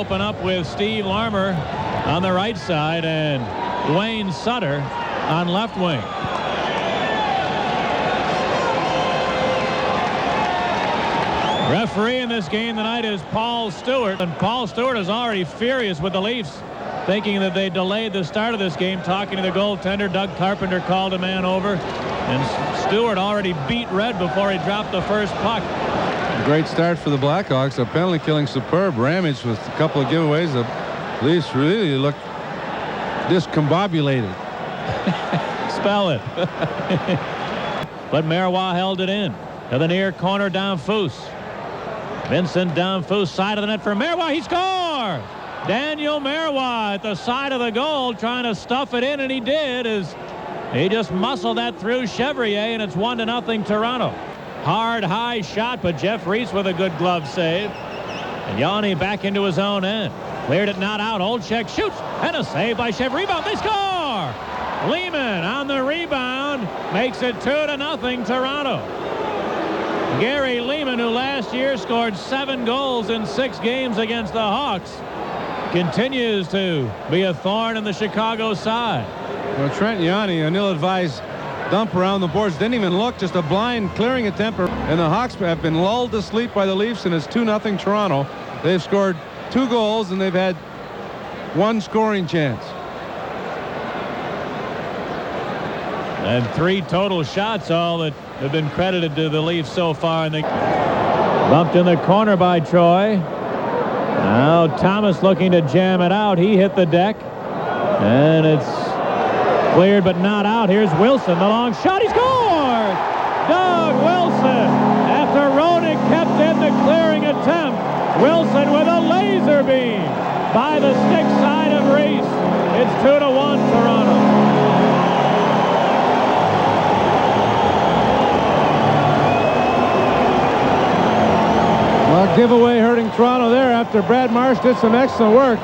open up with Steve Larmer on the right side and Wayne Sutter on left wing. Referee in this game tonight is Paul Stewart, and Paul Stewart is already furious with the Leafs, thinking that they delayed the start of this game, talking to the goaltender. Doug Carpenter called a man over, and Stewart already beat red before he dropped the first puck. A great start for the Blackhawks. A penalty killing superb. Ramage with a couple of giveaways. The Leafs really look discombobulated. Spell it. But Marois held it in to the near corner down Foose. Vincent down Foose, side of the net for Marois. He scores! Daniel Marois at the side of the goal trying to stuff it in, and he did, as he just muscled that through Chevrier, and it's 1-0 Toronto. Hard, high shot, but Jeff Reese with a good glove save. And Yanni back into his own end. Cleared it, not out. Olczyk shoots, and a save by Chevrier. Rebound, they score! Lehman on the rebound makes it 2-0 Toronto. Gary Lehman, who last year scored 7 goals in 6 games against the Hawks, continues to be a thorn in the Chicago side. Well, Trent Yanni, an ill-advised dump around the boards, didn't even look, just a blind clearing attempt, and the Hawks have been lulled to sleep by the Leafs, and it's 2-0 Toronto. They've scored 2 goals and they've had 1 scoring chance. And 3 total shots, all that have been credited to the Leafs so far. And they bumped in the corner by Troy. Now Thomas looking to jam it out. He hit the deck, and it's cleared but not out. Here's Wilson, the long shot. He scores! Doug Wilson, after Roenick kept in the clearing attempt. Wilson with a laser beam by the stick side of Reese. It's 2-1 Toronto. Well, giveaway hurting Toronto there after Brad Marsh did some excellent work.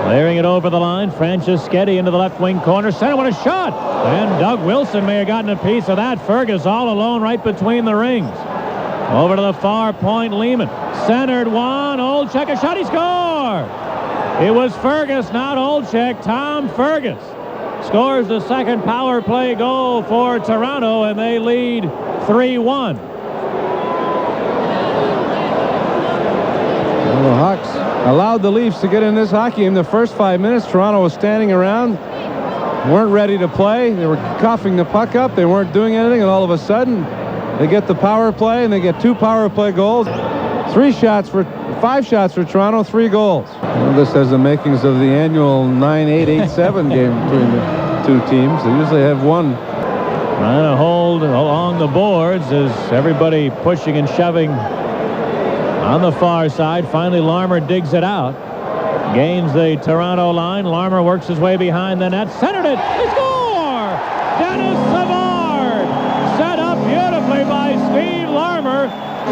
Clearing it over the line, Franceschetti into the left wing corner. Center, what a shot! And Doug Wilson may have gotten a piece of that. Fergus all alone right between the rings. Over to the far point, Lehman. Centered one, Olczyk, a shot, he scored! It was Fergus, not Olczyk. Tom Fergus scores the second power play goal for Toronto, and they lead 3-1. The Hawks allowed the Leafs to get in this hockey game. The first 5 minutes, Toronto was standing around, weren't ready to play. They were coughing the puck up. They weren't doing anything, and all of a sudden, they get the power play, and they get 2 power play goals. 5 shots for Toronto, 3 goals. Well, this has the makings of the annual 9-8-8-7 game between the 2 teams. They usually have one. Trying to hold along the boards as everybody pushing and shoving on the far side. Finally, Larmer digs it out. Gains the Toronto line. Larmer works his way behind the net. Centered it. They score! Denis Savard! Set up beautifully by Steve Larmer,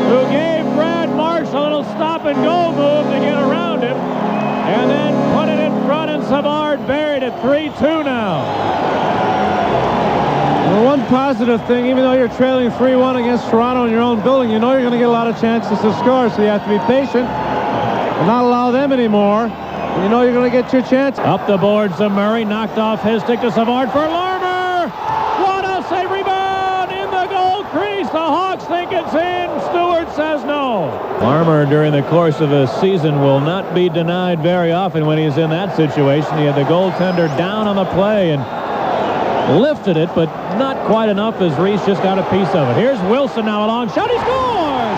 who gave Brad Marsh a little stop-and-go move to get around him, and then put it in front, and Savard buried it. 3-2 now. Well, one positive thing, even though you're trailing 3-1 against Toronto in your own building, you know you're going to get a lot of chances to score, so you have to be patient and not allow them anymore. You know you're going to get your chance. Up the boards to Murray, knocked off his stick to Savard for Larmer. What a save, rebound in the goal crease. The Hawks think it's in. Stewart says no. Larmer, during the course of a season, will not be denied very often when he's in that situation. He had the goaltender down on the play and lifted it, but not quite enough as Reese just got a piece of it. Here's Wilson now, a long shot. He scores!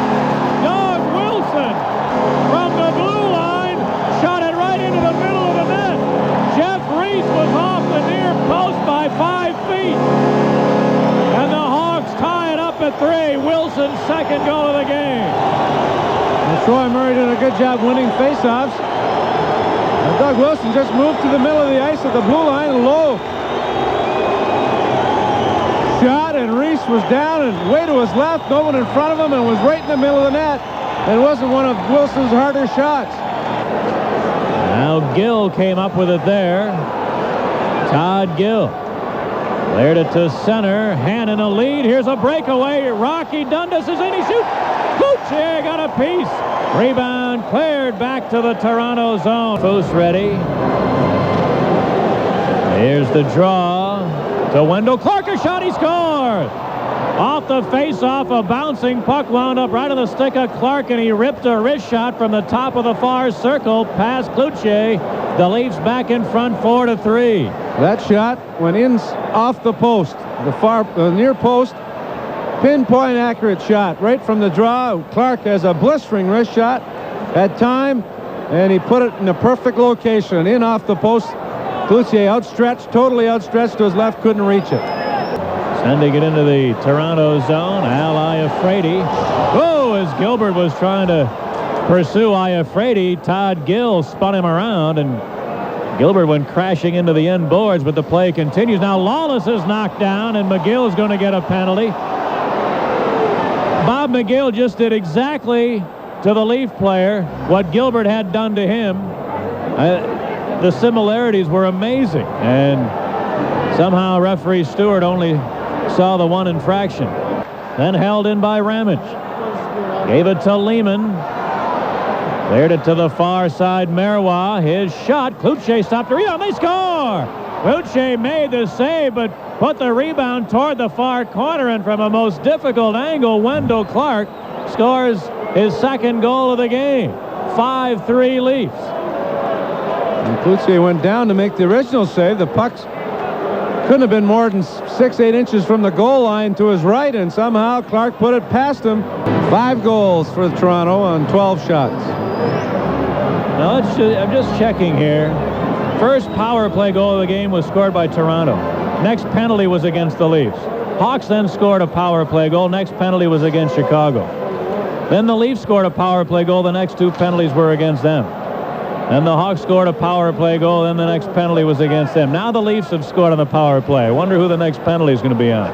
Doug Wilson from the blue line shot it right into the middle of the net. Jeff Reese was off the near post by 5 feet. And the Hawks tie it up at 3. Wilson's second goal of the game. And Troy Murray did a good job winning faceoffs. And Doug Wilson just moved to the middle of the ice at the blue line, low shot, and Reese was down and way to his left, no one in front of him, and was right in the middle of the net. It wasn't one of Wilson's harder shots. Now Gill came up with it there. Todd Gill cleared it to center. Hannon a lead. Here's a breakaway. Rocky Dundas is in. He shoots. Boucher got a piece. Rebound cleared back to the Toronto zone. Foose ready. Here's the draw to Wendel Clark. A shot, he scores! Off the face-off, a bouncing puck wound up right on the stick of Clark, and he ripped a wrist shot from the top of the far circle past Cloutier. The Leafs back in front 4-3. That shot went in off the post, the near post. Pinpoint accurate shot right from the draw. Clark has a blistering wrist shot at time, and he put it in a perfect location, in off the post. Cloutier outstretched, totally outstretched to his left, couldn't reach it. Sending it into the Toronto zone. Al Iafrate. Oh, as Gilbert was trying to pursue Iafrate, Todd Gill spun him around, and Gilbert went crashing into the end boards, but the play continues. Now Lawless is knocked down, and McGill is going to get a penalty. Bob McGill just did exactly to the Leaf player what Gilbert had done to him. The similarities were amazing, and somehow referee Stewart only saw the one infraction. Then held in by Ramage. Gave it to Lehman. Cleared it to the far side. Marois, his shot. Cloutier stopped the rebound. They score! Cloutier made the save, but put the rebound toward the far corner, and from a most difficult angle, Wendel Clark scores his second goal of the game. 5-3 Leafs. And Cloutier went down to make the original save. The puck's couldn't have been more than 6-8 inches from the goal line to his right, and somehow Clark put it past him. 5 goals for Toronto on 12 shots. Now I'm just checking here. First power play goal of the game was scored by Toronto. Next penalty was against the Leafs. Hawks then scored a power play goal. Next penalty was against Chicago. Then the Leafs scored a power play goal. The next 2 penalties were against them. And the Hawks scored a power play goal, then the next penalty was against them. Now the Leafs have scored on the power play. I wonder who the next penalty is going to be on.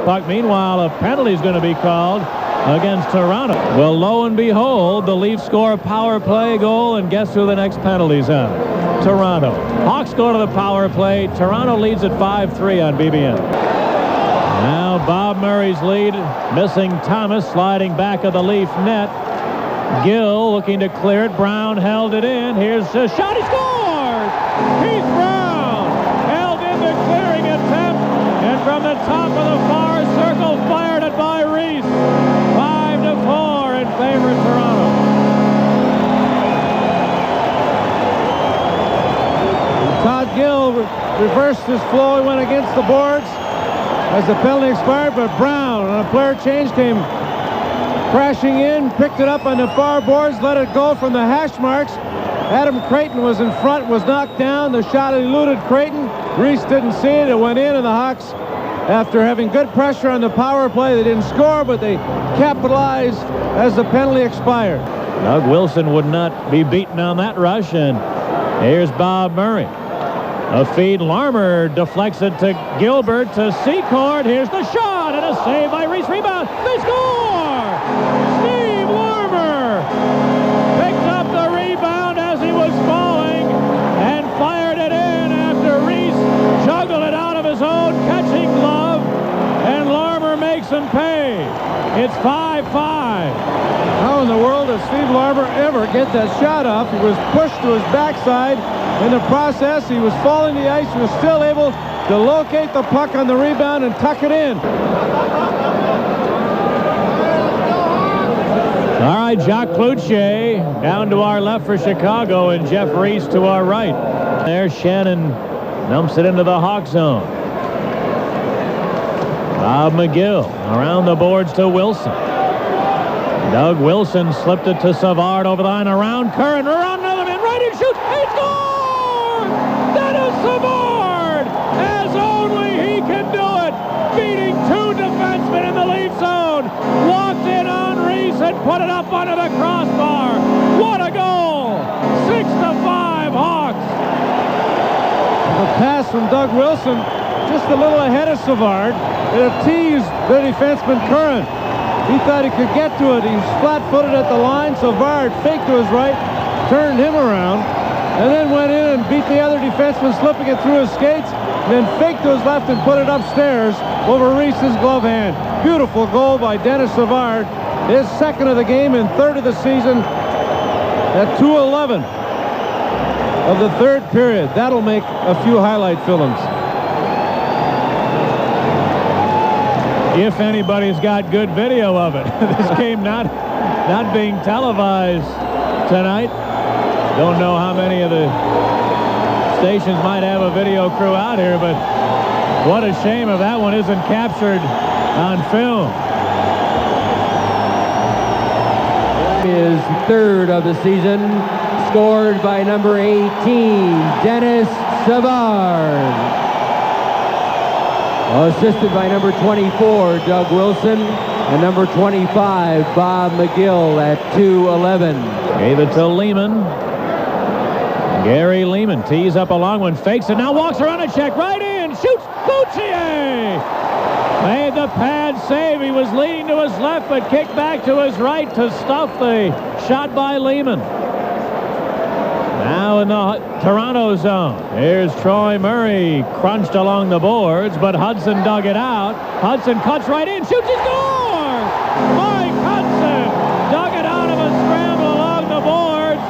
Puck, meanwhile, a penalty is going to be called against Toronto. Well, lo and behold, the Leafs score a power play goal, and guess who the next penalty is on? Toronto. Hawks go to the power play. Toronto leads at 5-3 on BBN. Now Bob Murray's lead, missing Thomas, sliding back of the Leaf net. Gill looking to clear it. Brown held it in. Here's a shot. He scores! Keith Brown held in the clearing attempt, and from the top of the far circle fired it by Reese. 5-4 in favor of Toronto. Todd Gill reversed his flow. He went against the boards as the penalty expired, but Brown on a player change came crashing in, picked it up on the far boards, let it go from the hash marks. Adam Creighton was in front, was knocked down. The shot eluded Creighton. Reese didn't see it. It went in, and the Hawks, after having good pressure on the power play, they didn't score, but they capitalized as the penalty expired. Doug Wilson would not be beaten on that rush, and here's Bob Murray. A feed. Larmer deflects it to Gilbert to Secord. Here's the shot, and a save by Reese. Rebound. They score! Steve Larmer picked up the rebound as he was falling and fired it in after Reese juggled it out of his own catching glove, and Larmer makes him pay. It's 5-5. How in the world does Steve Larmer ever get that shot off? He was pushed to his backside. In the process, he was falling the ice. He was still able to locate the puck on the rebound and tuck it in. All right, Jacques Cloutier down to our left for Chicago, and Jeff Reese to our right. There, Shannon dumps it into the Hawk zone. Bob McGill around the boards to Wilson. Doug Wilson slipped it to Savard over the line, around Curran, around another man, right and shoots. He scores! Denis Savard, as only he can do it, beating 2 defensemen in the Leaf zone. Walked in on Reese and put it up under the crossbar. What a goal! 6-5 Hawks. The pass from Doug Wilson just a little ahead of Savard. It teased the defenseman Curran. He thought he could get to it. He was flat-footed at the line. Savard faked to his right, turned him around, and then went in and beat the other defenseman, slipping it through his skates, and then faked to his left and put it upstairs over Reese's glove hand. Beautiful goal by Denis Savard. His second of the game and third of the season. at 2:11 of the third period. That'll make a few highlight films. If anybody's got good video of it. This game not being televised tonight. Don't know how many of the stations might have a video crew out here, but what a shame if that one isn't captured on film. His third of the season, scored by number 18, Denis Savard. Assisted by number 24, Doug Wilson, and number 25, Bob McGill at 2:11. Gave it to Lehman. Gary Lehman tees up a long one, fakes it, now walks around a check, right in, shoots, Cloutier! Made the pad save. He was leaning to his left, but kicked back to his right to stuff the shot by Lehman. Now in the Toronto zone. Here's Troy Murray, crunched along the boards, but Hudson dug it out. Hudson cuts right in, shoots, he scores! Mike Hudson dug it out of a scramble along the boards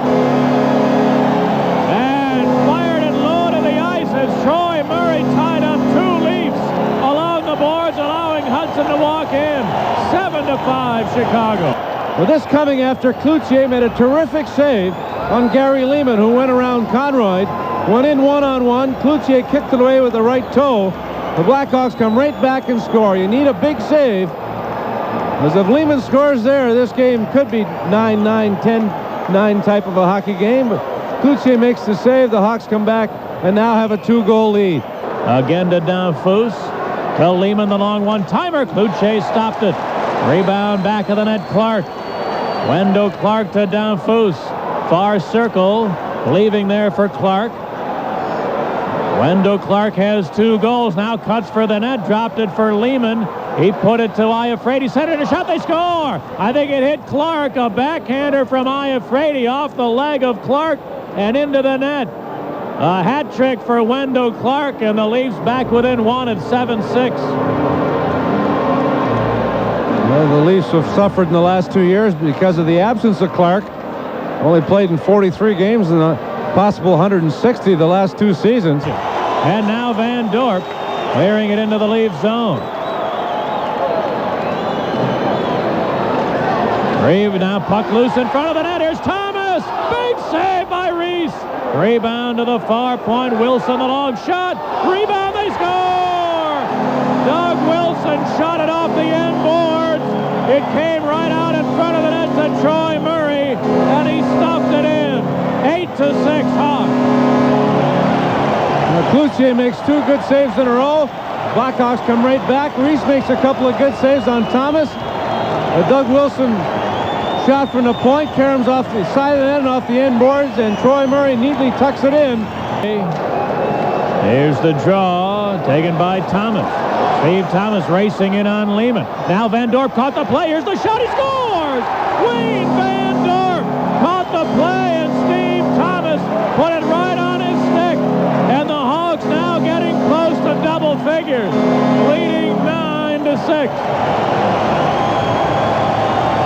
and fired it low to the ice as Troy Murray tied up 2 Leafs along the boards, allowing Hudson to walk in. 7-5 Chicago. Well, this coming after Cloutier made a terrific save on Gary Lehman, who went around Conroy, went in one-on-one. Cloutier kicked it away with the right toe. The Blackhawks come right back and score. You need a big save, because if Lehman scores there, this game could be 9-9, 10-9 type of a hockey game. But Cloutier makes the save. The Hawks come back and now have a 2-goal lead. Again to Danfus. To Lehman, the long one-timer. Cloutier stopped it. Rebound back of the net, Clark. Wendel Clark to Danfus. Far circle, leaving there for Clark. Wendel Clark has 2 goals, now cuts for the net, dropped it for Lehman. He put it to Iafrate, sent it a shot, they score! I think it hit Clark, a backhander from Iafrate off the leg of Clark and into the net. A hat trick for Wendel Clark, and the Leafs back within 1 at 7-6. Well, the Leafs have suffered in the last 2 years because of the absence of Clark. Only played in 43 games in a possible 160 the last 2 seasons. And now Van Dorp clearing it into the Leaf zone. Reeve now puck loose in front of the net. Here's Thomas. Big save by Reese. Rebound to the far point. Wilson the long shot. Rebound, they score! Doug Wilson shot it off the end boards. It came right out in front of the net to Troy Murray, and he stuffed it in. 8-6 Hawks. Cloutier makes 2 good saves in a row. Blackhawks come right back. Reese makes a couple of good saves on Thomas. Doug Wilson shot from the point, caroms off the side of the net and off the end boards, and Troy Murray neatly tucks it in. Here's the draw taken by Thomas. Steve Thomas racing in on Lehman. Now Van Dorp caught the play. Here's the shot. He scores! Wayne Van Dorp caught the play, and Steve Thomas put it right on his stick. And the Hawks now getting close to double figures, leading 9-6.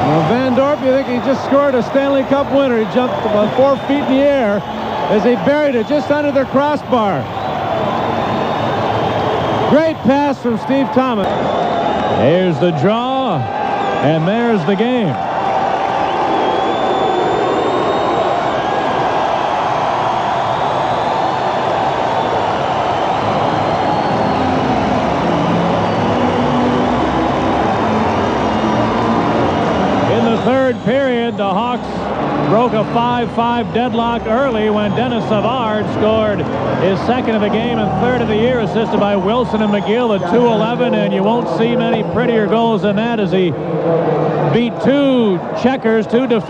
Well, Van Dorp, you think he just scored a Stanley Cup winner. He jumped about 4 feet in the air as he buried it just under the crossbar. Great pass from Steve Thomas. Here's the draw, and there's the game. In the third period, the Hawks broke a 5-5 deadlock early when Denis Savard scored his second of the game and third of the year, assisted by Wilson and McGill at 2:11, and you won't see many prettier goals than that as he beat 2 checkers, 2 defenders.